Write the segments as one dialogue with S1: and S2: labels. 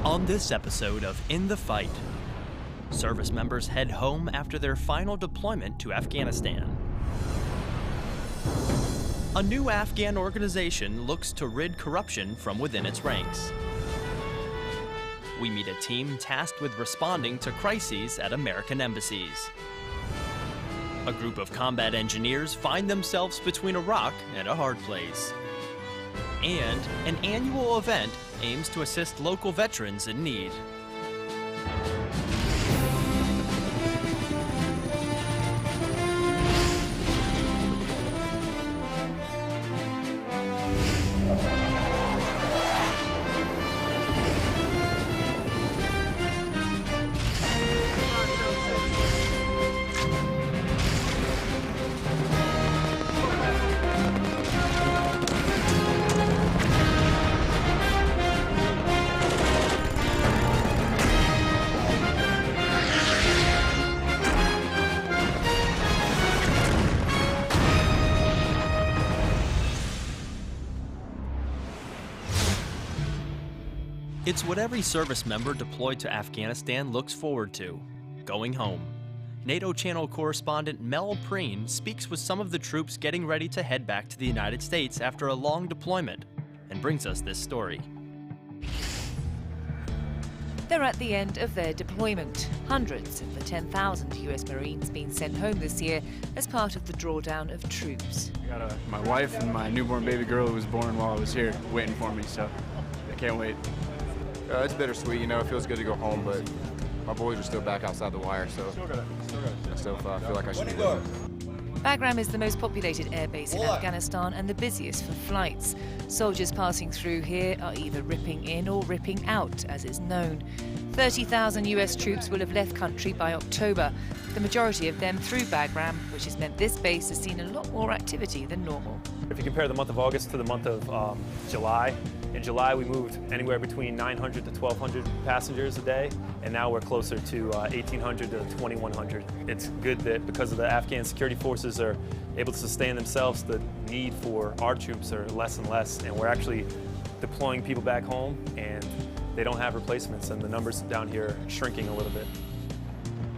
S1: On this episode of In the Fight, service members head home after their final deployment to Afghanistan. A new Afghan organization looks to rid corruption from within its ranks. We meet a team tasked with responding to crises at American embassies. A group of combat engineers find themselves between a rock and a hard place. And an annual event aims to assist local veterans in need. It's what every service member deployed to Afghanistan looks forward to, going home. NATO Channel correspondent Mel Preen speaks with some of the troops getting ready to head back to the United States after a long deployment, and brings us this story.
S2: They're at the end of their deployment. Hundreds of the 10,000 US Marines being sent home this year as part of the drawdown of troops.
S3: I got my wife and my newborn baby girl who was born while I was here waiting for me, so I can't wait.
S4: It's bittersweet, you know, it feels good to go home, but my boys are still back outside the wire, so I still feel like I should be there.
S2: Bagram is the most populated airbase in Afghanistan and the busiest for flights. Soldiers passing through here are either ripping in or ripping out, as is known. 30,000 US troops will have left country by October, the majority of them through Bagram, which has meant this base has seen a lot more activity than normal.
S5: If you compare the month of August to the month of July, in July we moved anywhere between 900 to 1,200 passengers a day, and now we're closer to 1,800 to 2,100. It's good that because of the Afghan security forces are able to sustain themselves, the need for our troops are less and less, and we're actually deploying people back home, and they don't have replacements, and the numbers down here are shrinking a little bit.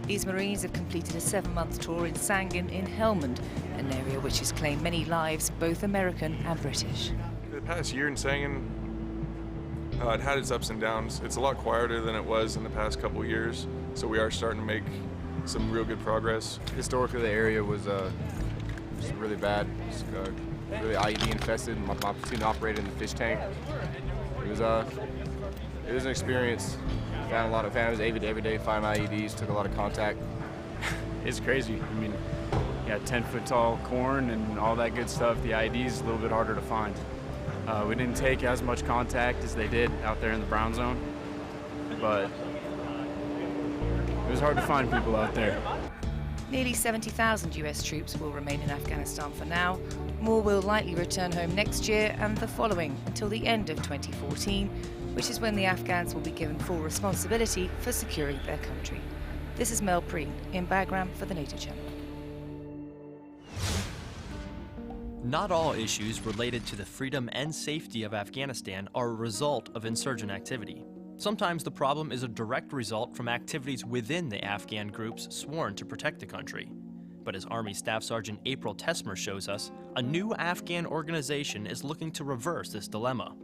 S2: These Marines have completed a 7-month tour in Sangin in Helmand, an area which has claimed many lives, both American and British.
S6: The past year in Sangin, it had its ups and downs. It's a lot quieter than it was in the past couple of years, so we are starting to make some real good progress.
S4: Historically, the area was really bad. It's, really IED infested. My platoon operated in the fish tank. It was an experience. Found a lot of families every day, find IEDs, took a lot of contact.
S3: It's crazy. I mean, you got 10-foot tall corn and all that good stuff. The IED is a little bit harder to find. We didn't take as much contact as they did out there in the brown zone, but it was hard to find people out there.
S2: Nearly 70,000 US troops will remain in Afghanistan for now. More will likely return home next year and the following until the end of 2014, which is when the Afghans will be given full responsibility for securing their country. This is Mel Preen in Bagram for the NATO Channel.
S1: Not all issues related to the freedom and safety of Afghanistan are a result of insurgent activity. Sometimes the problem is a direct result from activities within the Afghan groups sworn to protect the country. But as Army Staff Sergeant April Tesmer shows us, a new Afghan organization is looking to reverse this dilemma.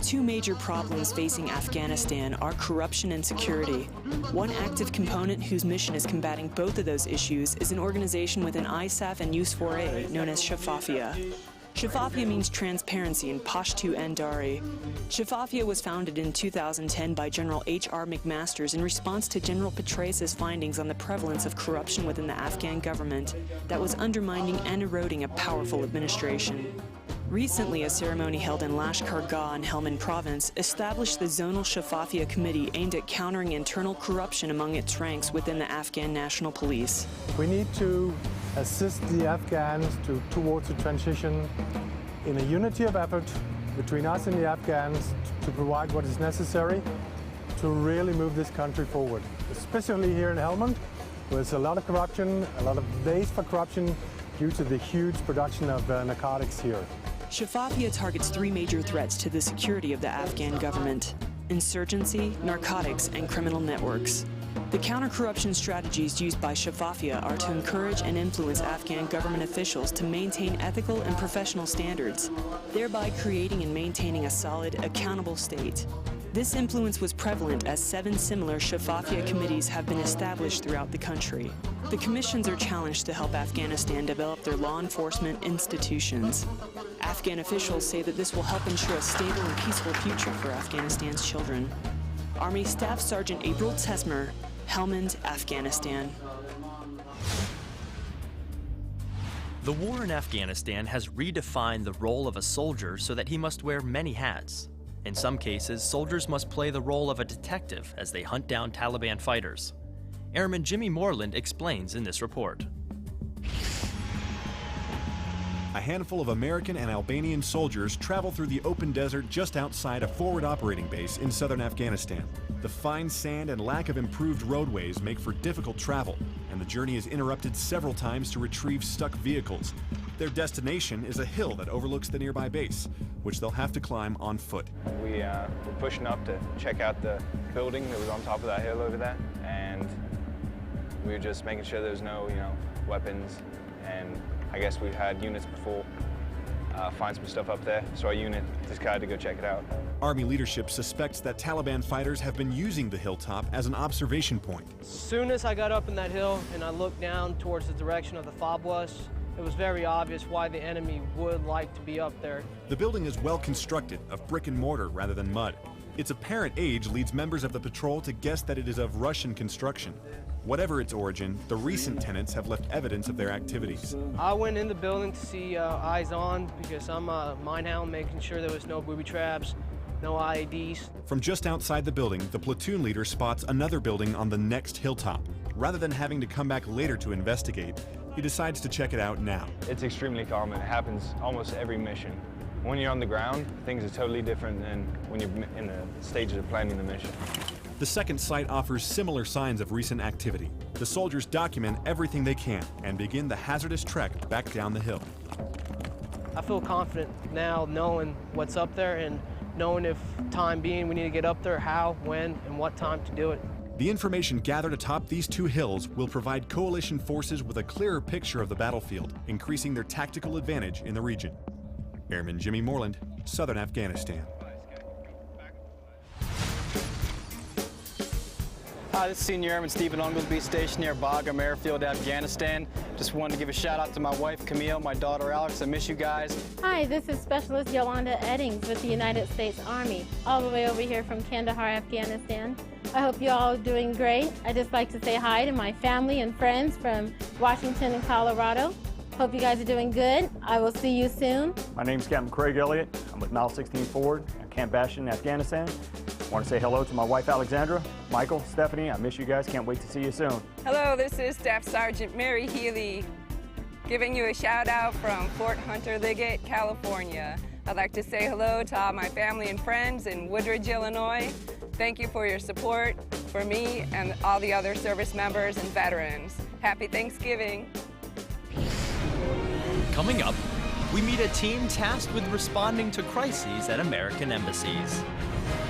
S7: Two major problems facing Afghanistan are corruption and security. One active component whose mission is combating both of those issues is an organization within ISAF and US4A known as Shafafia. Shafafia means transparency in Pashto and Dari. Shafafia was founded in 2010 by General H.R. McMasters in response to General Petraeus' findings on the prevalence of corruption within the Afghan government that was undermining and eroding a powerful administration. Recently, a ceremony held in Lashkar Gah in Helmand Province established the Zonal Shafafia Committee aimed at countering internal corruption among its ranks within the Afghan National Police.
S8: We need to assist the Afghans towards a transition in a unity of effort between us and the Afghans to provide what is necessary to really move this country forward, especially here in Helmand, where there's a lot of corruption, a lot of base for corruption due to the huge production of narcotics here.
S7: Shafafia targets three major threats to the security of the Afghan government: insurgency, narcotics, and criminal networks. The counter-corruption strategies used by Shafafia are to encourage and influence Afghan government officials to maintain ethical and professional standards, thereby creating and maintaining a solid, accountable state. This influence was prevalent as 7 similar Shafafia committees have been established throughout the country. The commissions are challenged to help Afghanistan develop their law enforcement institutions. Afghan officials say that this will help ensure a stable and peaceful future for Afghanistan's children. Army Staff Sergeant April Tesmer, Helmand, Afghanistan.
S1: The war in Afghanistan has redefined the role of a soldier so that he must wear many hats. In some cases, soldiers must play the role of a detective as they hunt down Taliban fighters. Airman Jimmy Moreland explains in this report.
S9: A handful of American and Albanian soldiers travel through the open desert just outside a forward operating base in southern Afghanistan. The fine sand and lack of improved roadways make for difficult travel, and the journey is interrupted several times to retrieve stuck vehicles. Their destination is a hill that overlooks the nearby base, which they'll have to climb on foot.
S10: We were pushing up to check out the building that was on top of that hill over there, and we were just making sure there was no, weapons, and I guess we had units before find some stuff up there, so our unit decided to go check it out.
S9: Army leadership suspects that Taliban fighters have been using the hilltop as an observation point.
S11: As soon as I got up in that hill and I looked down towards the direction of the fob was, it was very obvious why the enemy would like to be up there.
S9: The building is well constructed, of brick and mortar rather than mud. Its apparent age leads members of the patrol to guess that it is of Russian construction. Whatever its origin, the recent tenants have left evidence of their activities.
S11: I went in the building to see eyes on because I'm a mine hound, making sure there was no booby traps, no IEDs.
S9: From just outside the building, the platoon leader spots another building on the next hilltop. Rather than having to come back later to investigate, he decides to check it out now.
S10: It's extremely common. It happens almost every mission. When you're on the ground, things are totally different than when you're in the stages of planning the mission.
S9: The second site offers similar signs of recent activity. The soldiers document everything they can and begin the hazardous trek back down the hill.
S11: I feel confident now knowing what's up there and knowing if time being we need to get up there, how, when, and what time to do it.
S9: The information gathered atop these 2 hills will provide coalition forces with a clearer picture of the battlefield, increasing their tactical advantage in the region. Airman Jimmy Moreland, Southern Afghanistan.
S12: Hi, this is Senior Airman Stephen Ungleby, stationed near Bagram Airfield, Afghanistan. Just wanted to give a shout out to my wife, Camille, my daughter, Alex. I miss you guys.
S13: Hi, this is Specialist Yolanda Eddings with the United States Army, all the way over here from Kandahar, Afghanistan. I hope you all are doing great. I'd just like to say hi to my family and friends from Washington and Colorado. Hope you guys are doing good. I will see you soon.
S14: My name's Captain Craig Elliott. I'm with Mile 16 Forward at Camp Bastion, Afghanistan. I want to say hello to my wife, Alexandra, Michael, Stephanie. I miss you guys. Can't wait to see you soon.
S15: Hello, this is Staff Sergeant Mary Healy, giving you a shout out from Fort Hunter Liggett, California. I'd like to say hello to all my family and friends in Woodridge, Illinois. Thank you for your support for me and all the other service members and veterans. Happy Thanksgiving.
S1: Coming up, we meet a team tasked with responding to crises at American embassies.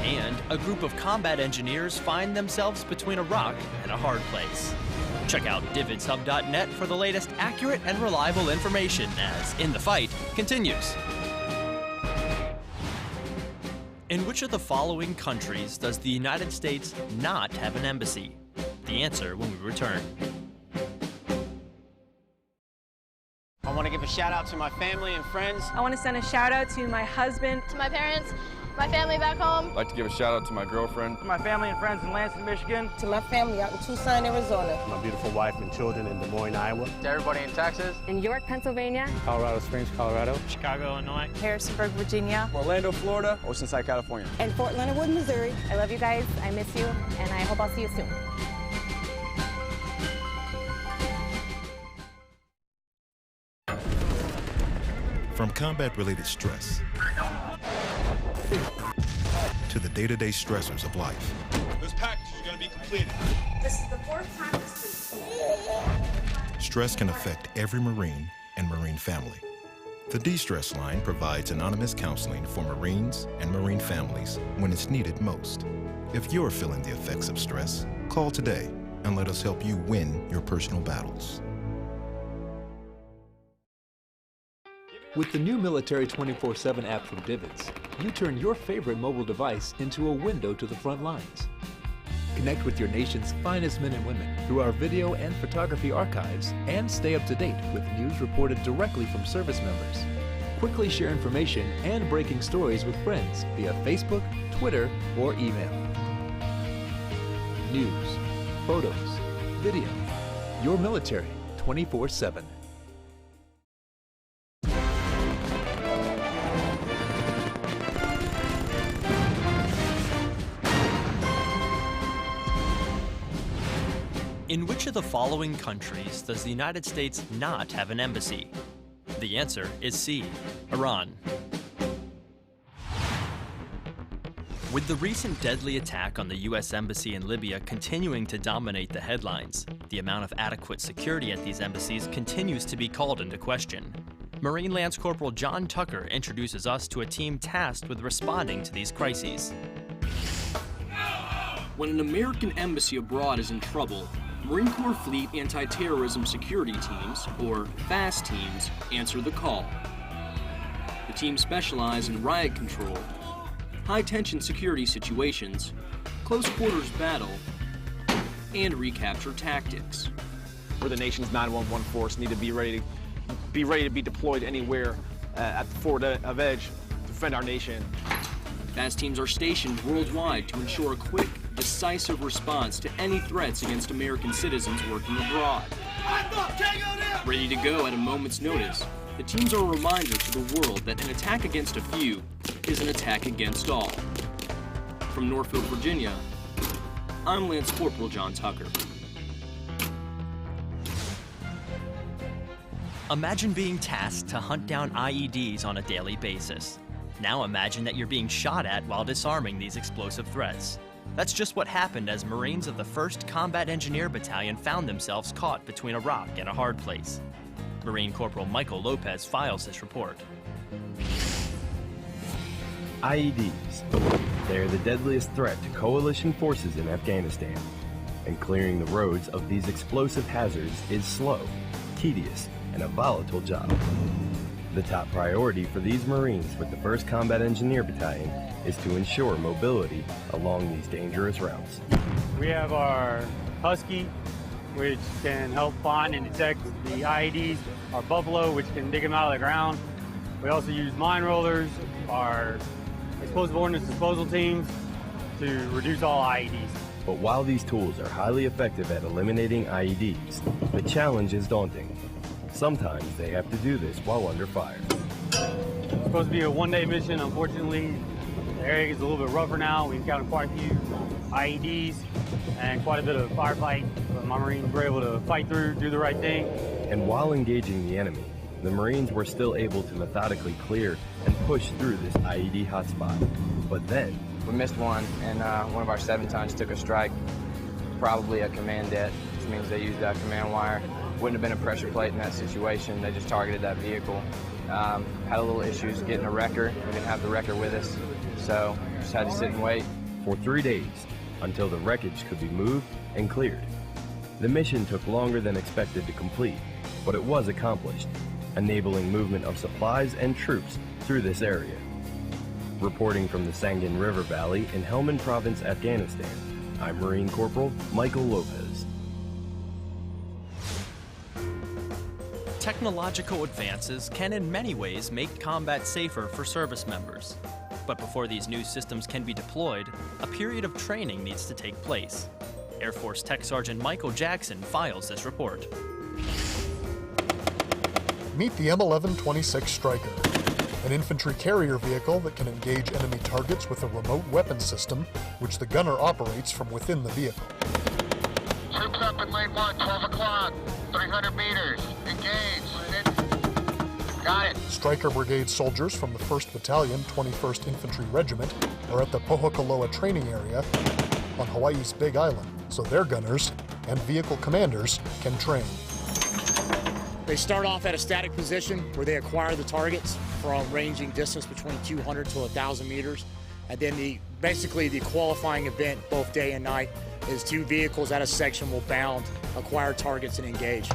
S1: And a group of combat engineers find themselves between a rock and a hard place. Check out DividsHub.net for the latest accurate and reliable information as In the Fight continues. In which of the following countries does the United States not have an embassy? The answer when we return.
S16: I want to give a shout out to my family and friends.
S17: I want to send a shout out to my husband,
S18: to my parents, my family back home.
S4: I'd like to give a shout out to my girlfriend.
S16: To my family and friends in Lansing, Michigan.
S19: To my family out in Tucson, Arizona.
S20: My beautiful wife and children in Des Moines, Iowa.
S21: To everybody in Texas.
S22: In York, Pennsylvania.
S23: Colorado Springs, Colorado.
S24: Chicago, Illinois.
S25: Harrisonburg, Virginia.
S26: Orlando, Florida. Oceanside, California.
S19: And Fort Leonard Wood, Missouri.
S22: I love you guys. I miss you. And I hope I'll see you soon.
S27: From combat-related stress to the day-to-day stressors of life.
S28: This package is going to be completed.
S29: This is the 4th time this week.
S27: Stress can affect every Marine and Marine family. The De-Stress Line provides anonymous counseling for Marines and Marine families when it's needed most. If you're feeling the effects of stress, call today and let us help you win your personal battles.
S2: With the new Military 24/7 app from Divots, you turn your favorite mobile device into a window to the front lines. Connect with your nation's finest men and women through our video and photography archives and stay up to date with news reported directly from service members. Quickly share information and breaking stories with friends via Facebook, Twitter, or email. News, photos, video. Your military 24/7.
S1: In which of the following countries does the United States not have an embassy? The answer is C, Iran. With the recent deadly attack on the U.S. Embassy in Libya continuing to dominate the headlines, the amount of adequate security at these embassies continues to be called into question. Marine Lance Corporal John Tucker introduces us to a team tasked with responding to these crises.
S3: When an American embassy abroad is in trouble, Marine Corps Fleet Anti-Terrorism Security Teams, or FAST teams, answer the call. The teams specialize in riot control, high-tension security situations, close-quarters battle, and recapture tactics.
S26: We're the nation's 911 force, need to be ready to be deployed anywhere at the forward of edge to defend our nation.
S3: FAST teams are stationed worldwide to ensure a quick, decisive response to any threats against American citizens working abroad. Ready to go at a moment's notice, the teams are a reminder to the world that an attack against a few is an attack against all. From Norfolk, Virginia, I'm Lance Corporal John Tucker.
S1: Imagine being tasked to hunt down IEDs on a daily basis. Now imagine that you're being shot at while disarming these explosive threats. That's just what happened as Marines of the 1st Combat Engineer Battalion found themselves caught between a rock and a hard place. Marine Corporal Michael Lopez files this report.
S5: IEDs. They are the deadliest threat to coalition forces in Afghanistan, and clearing the roads of these explosive hazards is slow, tedious, and a volatile job. The top priority for these Marines with the 1st Combat Engineer Battalion is to ensure mobility along these dangerous routes.
S6: We have our Husky, which can help find and detect the IEDs, our Buffalo, which can dig them out of the ground. We also use mine rollers, our explosive ordnance disposal teams to reduce all IEDs.
S5: But while these tools are highly effective at eliminating IEDs, the challenge is daunting. Sometimes they have to do this while under fire.
S6: It's supposed to be a one-day mission. Unfortunately, the area is a little bit rougher now. We've encountered quite a few IEDs and quite a bit of firefight. But my Marines were able to fight through, do the right thing.
S5: And while engaging the enemy, the Marines were still able to methodically clear and push through this IED hotspot. But then,
S4: we missed one, and one of our 7 tons took a strike, probably a command det, which means they used that command wire. Wouldn't have been a pressure plate in that situation. They just targeted that vehicle. Had a little issues getting a wrecker. We didn't have the wrecker with us, so just had to sit and wait.
S5: For 3 days, until the wreckage could be moved and cleared. The mission took longer than expected to complete, but it was accomplished, enabling movement of supplies and troops through this area. Reporting from the Sangin River Valley in Helmand Province, Afghanistan, I'm Marine Corporal Michael Lopez.
S1: Technological advances can in many ways make combat safer for service members. But before these new systems can be deployed, a period of training needs to take place. Air Force Tech Sergeant Michael Jackson files this report.
S8: Meet the M1126 Stryker, an infantry carrier vehicle that can engage enemy targets with a remote weapon system, which the gunner operates from within the vehicle.
S21: Troops up in lane 1, 12 o'clock, 300 meters, engage. Got it.
S8: Stryker Brigade soldiers from the 1st Battalion, 21st Infantry Regiment are at the Pohokaloa training area on Hawaii's Big Island, so their gunners and vehicle commanders can train.
S7: They start off at a static position where they acquire the targets from ranging distance between 200 to 1,000 meters. And then basically the qualifying event, both day and night, is 2 vehicles at a section will bound, acquire targets, and engage.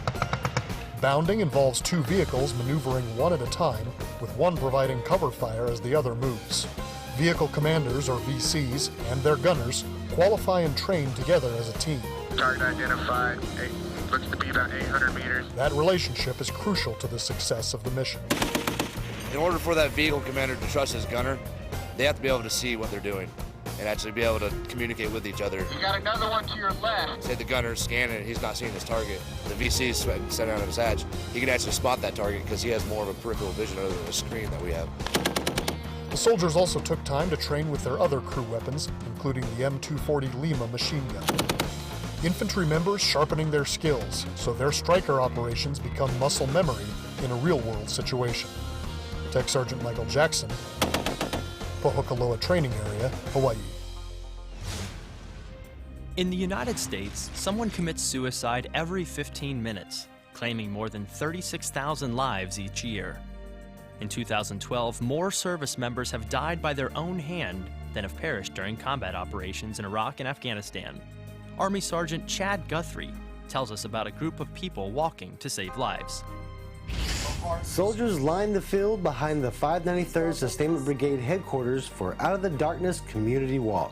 S8: Bounding involves 2 vehicles maneuvering one at a time, with one providing cover fire as the other moves. Vehicle commanders, or VCs, and their gunners qualify and train together as a team.
S21: Target identified. Looks to be about 800 meters.
S8: That relationship is crucial to the success of the mission.
S9: In order for that vehicle commander to trust his gunner, they have to be able to see what they're doing and actually be able to communicate with each other.
S21: You got another one to your left.
S9: Say the gunner's scanning and he's not seeing his target. The VC's sent out of his hatch. He can actually spot that target because he has more of a peripheral vision other than the screen that we have.
S8: The soldiers also took time to train with their other crew weapons, including the M240 Lima machine gun. Infantry members sharpening their skills, so their striker operations become muscle memory in a real-world situation. Tech Sergeant Michael Jackson, Pohokaloa Training Area, Hawaii.
S1: In the United States, someone commits suicide every 15 minutes, claiming more than 36,000 lives each year. In 2012, more service members have died by their own hand than have perished during combat operations in Iraq and Afghanistan. Army Sergeant Chad Guthrie tells us about a group of people walking to save lives.
S10: Soldiers lined the field behind the 593rd Sustainment Brigade headquarters for Out of the Darkness Community Walk.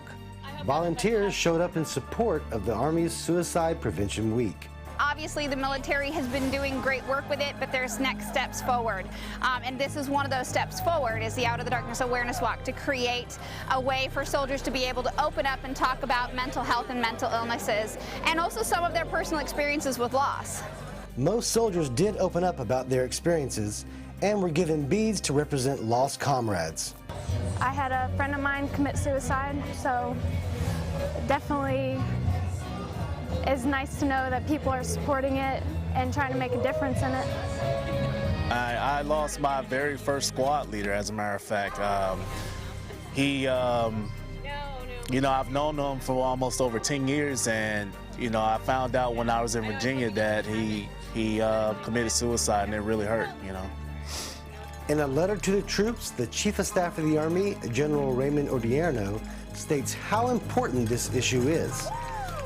S10: Volunteers showed up in support of the Army's Suicide Prevention Week.
S11: Obviously, the military has been doing great work with it, but there's next steps forward. And this is one of those steps forward, is the Out of the Darkness Awareness Walk, to create a way for soldiers to be able to open up and talk about mental health and mental illnesses, and also some of their personal experiences with loss.
S10: Most soldiers did open up about their experiences and were given beads to represent lost comrades.
S12: I had a friend of mine commit suicide, so definitely it's nice to know that people are supporting it and trying to make a difference in it.
S13: I lost my very first squad leader, as a matter of fact. You know, I've known him for almost over 10 years, and, you know, I found out when I was in Virginia that he committed suicide, and it really hurt, you know.
S10: In a letter to the troops, the Chief of Staff of the Army, General Raymond Odierno, states how important this issue is.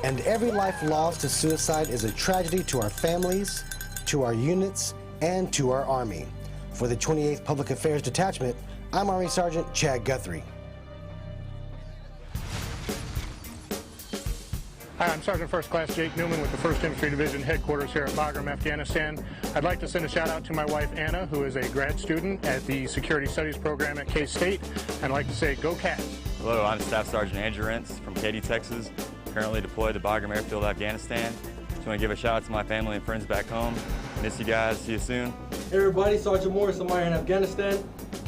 S10: And every life lost to suicide is a tragedy to our families, to our units, and to our Army. For the 28th Public Affairs Detachment, I'm Army Sergeant Chad Guthrie.
S23: Hi, I'm Sergeant First Class Jake Newman with the 1st Infantry Division headquarters here at Bagram, Afghanistan. I'd like to send a shout out to my wife Anna, who is a grad student at the Security Studies program at K-State. And I'd like to say, go Cats.
S24: Hello, I'm Staff Sergeant Andrew Rentz from Katy, Texas, currently deployed to Bagram Airfield, Afghanistan. Just want to give a shout out to my family and friends back home. Miss you guys. See you soon.
S25: Hey everybody, Sergeant Morris. I'm here in Afghanistan,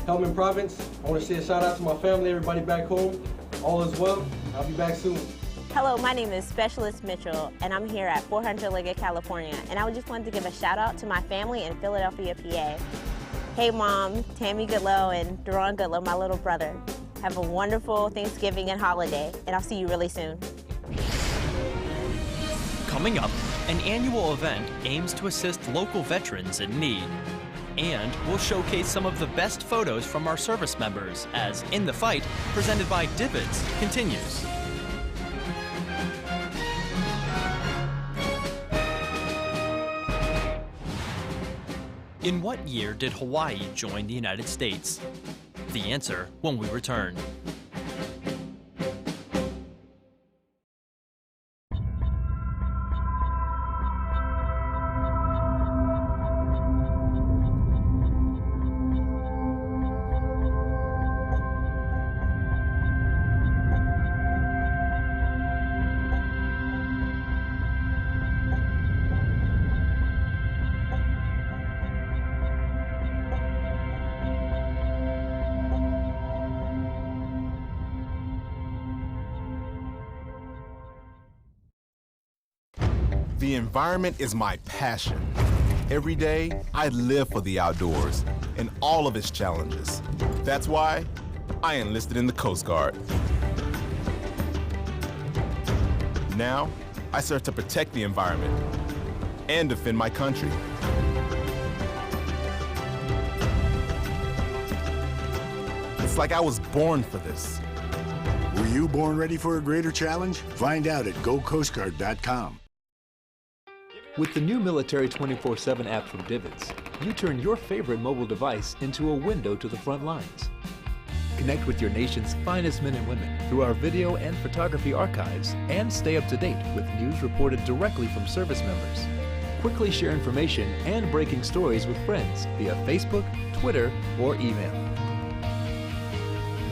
S25: Helmand Province. I want to say a shout out to my family, everybody back home. All is well. I'll be back soon.
S30: Hello, my name is Specialist Mitchell, and I'm here at 400 Liggett, California. And I just wanted to give a shout out to my family in Philadelphia, PA. Hey Mom, Tammy Goodlow and Duran Goodlow, my little brother. Have a wonderful Thanksgiving and holiday, and I'll see you really soon.
S1: Coming up, an annual event aims to assist local veterans in need. And we'll showcase some of the best photos from our service members as In the Fight, presented by Divots, continues. In what year did Hawaii join the United States? The answer when we return.
S31: The environment is my passion. Every day, I live for the outdoors and all of its challenges. That's why I enlisted in the Coast Guard. Now, I serve to protect the environment and defend my country. It's like I was born for this.
S14: Were you born ready for a greater challenge? Find out at gocoastguard.com.
S2: With the new Military 24/7 app from Divots, you turn your favorite mobile device into a window to the front lines. Connect with your nation's finest men and women through our video and photography archives and stay up to date with news reported directly from service members. Quickly share information and breaking stories with friends via Facebook, Twitter, or email.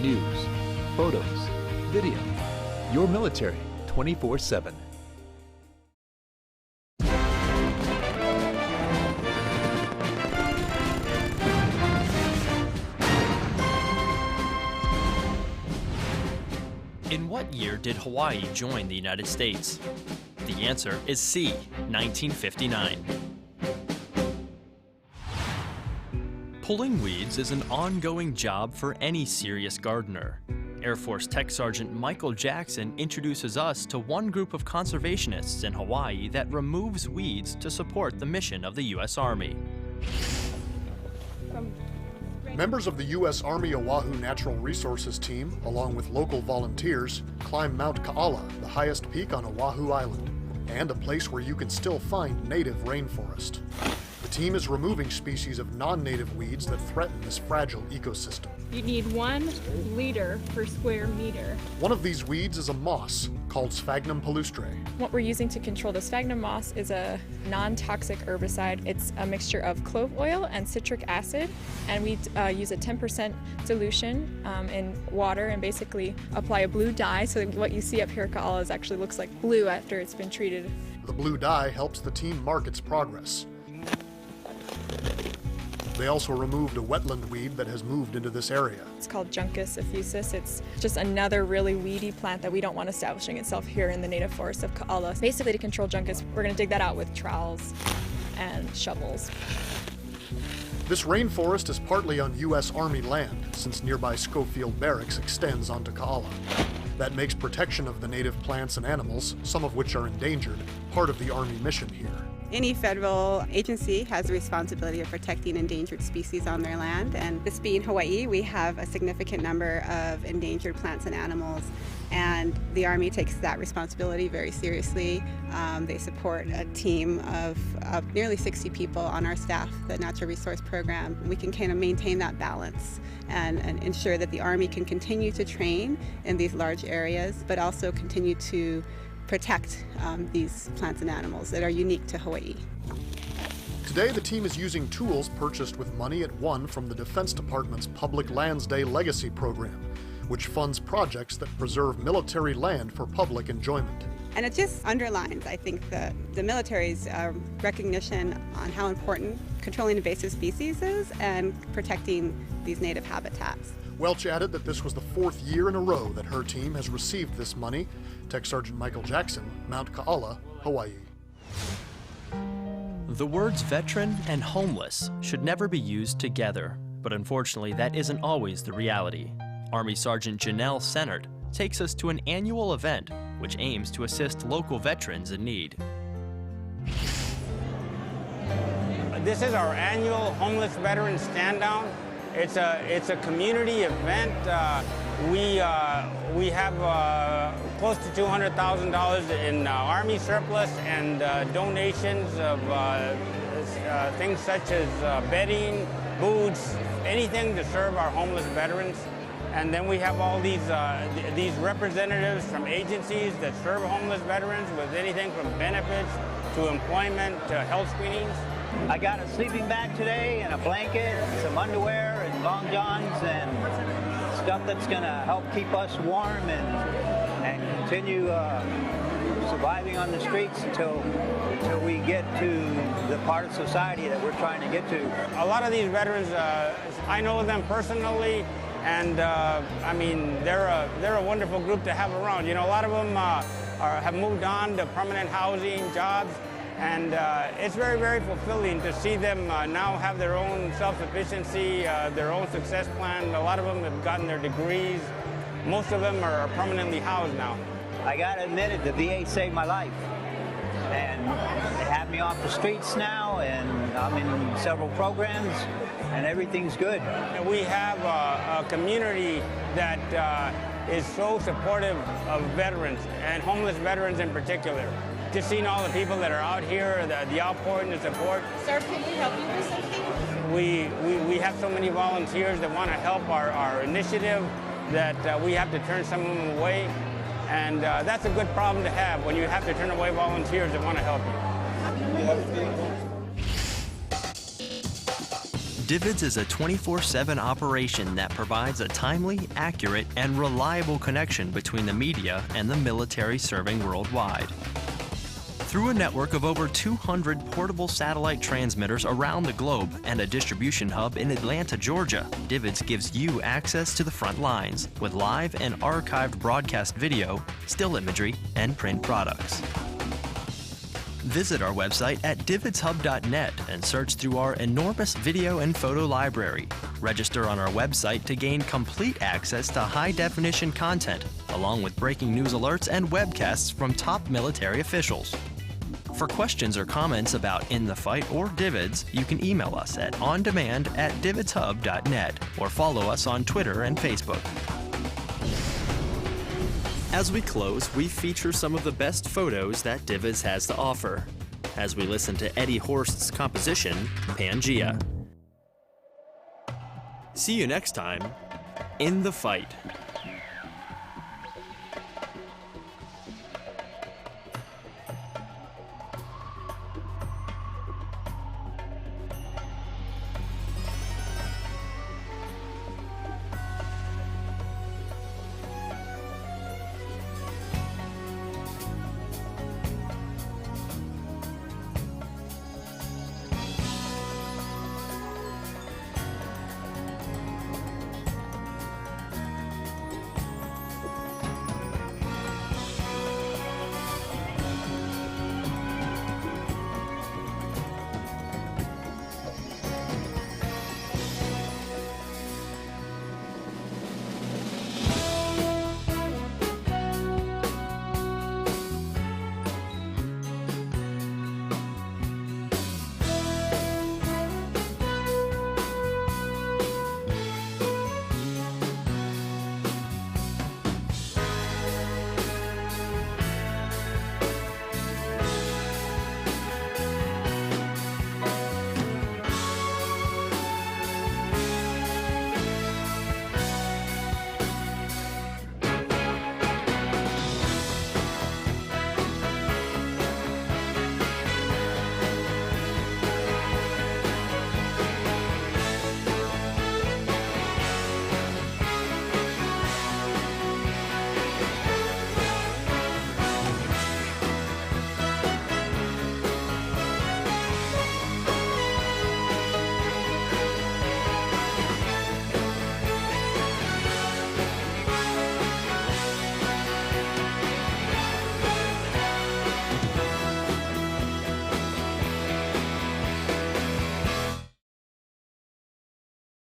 S2: News, photos, video. Your military 24/7.
S1: In what year did Hawaii join the United States? The answer is C, 1959. Pulling weeds is an ongoing job for any serious gardener. Air Force Tech Sergeant Michael Jackson introduces us to one group of conservationists in Hawaii that removes weeds to support the mission of the U.S. Army.
S8: Members of the U.S. Army Oahu Natural Resources Team, along with local volunteers, climb Mount Ka'ala, the highest peak on Oahu Island, and a place where you can still find native rainforest. The team is removing species of non-native weeds that threaten this fragile ecosystem.
S15: You need 1 liter per square meter.
S8: One of these weeds is a moss called Sphagnum palustre.
S15: What we're using to control the sphagnum moss is a non-toxic herbicide. It's a mixture of clove oil and citric acid, and we use a 10% dilution in water and basically apply a blue dye. So what you see up here at Ka'ala actually looks like blue after it's been treated.
S8: The blue dye helps the team mark its progress. They also removed a wetland weed that has moved into this area.
S15: It's called Juncus effusus. It's just another really weedy plant that we don't want establishing itself here in the native forest of Ka'ala. Basically, to control Juncus, we're going to dig that out with trowels and shovels.
S8: This rainforest is partly on U.S. Army land, since nearby Schofield Barracks extends onto Ka'ala. That makes protection of the native plants and animals, some of which are endangered, part of the Army mission here.
S16: Any federal agency has the responsibility of protecting endangered species on their land, and this being Hawaii, we have a significant number of endangered plants and animals, and the Army takes that responsibility very seriously. They support a team of nearly 60 people on our staff, the Natural Resource Program. We can kind of maintain that balance and ensure that the Army can continue to train in these large areas, but also continue to protect these plants and animals that are unique to Hawaii.
S8: Today, the team is using tools purchased with money it won from the Defense Department's Public Lands Day Legacy Program, which funds projects that preserve military land for public enjoyment.
S16: And it just underlines, I think, the military's recognition on how important controlling invasive species is and protecting these native habitats.
S8: Welch added that this was the 4th year in a row that her team has received this money. Tech Sergeant Michael Jackson, Mount Ka'ala, Hawaii.
S1: The words veteran and homeless should never be used together, but unfortunately that isn't always the reality. Army Sergeant Janelle Sennert takes us to an annual event which aims to assist local veterans in need.
S17: This is our annual Homeless Veterans Stand Down. It's a community event. We have close to $200,000 in Army surplus and donations of things such as bedding, boots, anything to serve our homeless veterans. And then we have all these representatives from agencies that serve homeless veterans with anything from benefits to employment to health screenings.
S18: I got a sleeping bag today and a blanket, some underwear and long johns and stuff that's going to help keep us warm and continue surviving on the streets until we get to the part of society that we're trying to get to.
S17: A lot of these veterans, I know them personally, and I mean, they're a wonderful group to have around. You know, a lot of them have moved on to permanent housing, jobs, and it's very, very fulfilling to see them now have their own self-sufficiency, their own success plan. A lot of them have gotten their degrees. Most of them are permanently housed now.
S18: I gotta admit it, the VA saved my life. and they have me off the streets now, and I'm in several programs, and everything's good.
S17: We have a community that is so supportive of veterans, and homeless veterans in particular. Just seeing all the people that are out here, the outpouring of support.
S3: Sir, can we help you with something?
S17: We have so many volunteers that want to help our initiative that we have to turn some of them away. And that's a good problem to have when you have to turn away volunteers that want to help you.
S1: DVIDS is a 24/7 operation that provides a timely, accurate, and reliable connection between the media and the military serving worldwide. Through a network of over 200 portable satellite transmitters around the globe and a distribution hub in Atlanta, Georgia, DVIDS gives you access to the front lines with live and archived broadcast video, still imagery, and print products. Visit our website at dividshub.net and search through our enormous video and photo library. Register on our website to gain complete access to high-definition content, along with breaking news alerts and webcasts from top military officials. For questions or comments about In the Fight or DVIDS, you can email us at ondemand@dividshub.net or follow us on Twitter and Facebook. As we close, we feature some of the best photos that DVIDS has to offer, as we listen to Eddie Horst's composition, Pangea. See you next time, In the Fight.